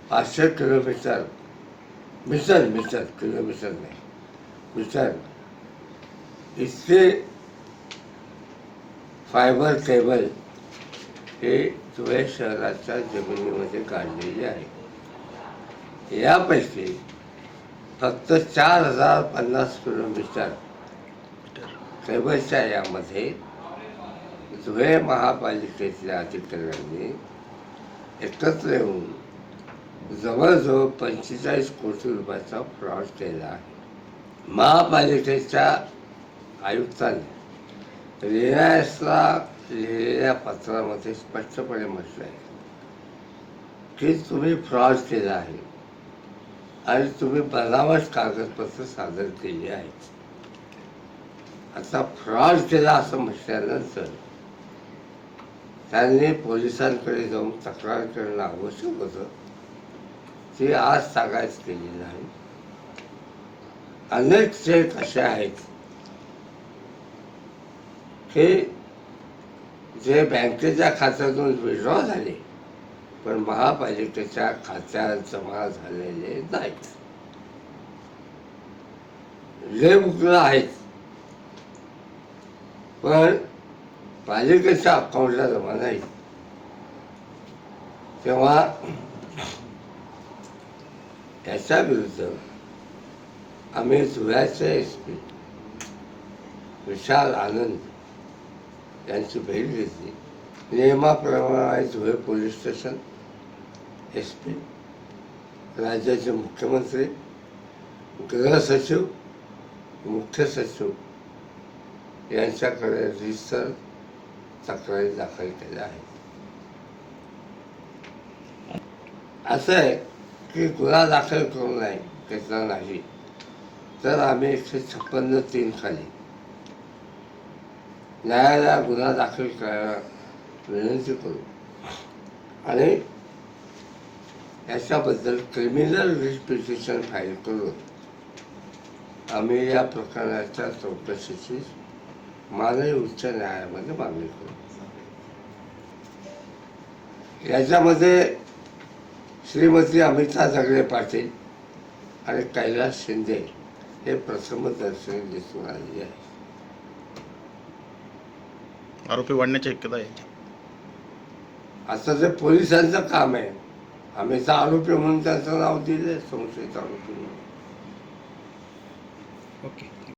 500 kilometre metre metre kilometre नाही metre इतके fibre cable हे धुळे शहराच्या जमिनीमध्ये काढलेले आहे. यापैकी फक्त 4050 किलोमीटर केबलच्या यामध्ये धुळे महापालिकेतल्या अधिकाऱ्यांनी एकत्र येऊन जवळजवळ 45 कोटी रुपयाचा फ्रॉड केला आहे. महापालिकेच्या आयुक्तांनी रिलायन्सला लिहिलेल्या पत्रामध्ये स्पष्टपणे म्हटलं आहे की तुम्ही फ्रॉड केला आहे आणि तुम्ही बनावट कागदपत्र सादर केली आहेत. आता फ्रॉड केला असं म्हटल्यानंतर त्यांनी पोलिसांकडे जाऊन तक्रार करणं आवश्यक होतं. ती आज तागायत केली नाही. अनेक चेक असे आहेत की जे बँकेच्या खात्यातून विड्रॉ झाले पण महापालिकेच्या खात्यात जमा झालेले नाहीत. जे बुकलं आहेत पण पालिकेच्या अकाउंटला जमा नाही. तेव्हा त्याच्या विरुद्ध आम्ही धुळ्याचे SP विशाल आनंद यांची भेट घेतली. नियमाप्रमाणे धुळे पोलीस स्टेशन, SP, राज्याचे मुख्यमंत्री, गृहसचिव, मुख्य सचिव यांच्याकडे रिसर तक्रारी दाखल केल्या आहेत. असं आहे की गुन्हा दाखल करू नाही घेतला नाही तर आम्ही 156(3) खाली न्यायालयात गुन्हा दाखल करायला विनंती करू आणि याच्याबद्दल क्रिमिनल रिट पिटिशन फाईल करून आम्ही या प्रकरणाच्या चौकशीची माननीय उच्च न्यायालयामध्ये मागणी करू. याच्यामध्ये श्रीमती अमिता जगले पाटील आणि कैलास शिंदे हे प्रथमदर्शनी दिसून आलेले आहे. आरोपी वाढण्याची शक्यता आहे. आता ते पोलिसांचं काम आहे. आम्ही तर आरोपी म्हणून त्यांचं नाव दिले संशयित आरोपी म्हणून. ओके.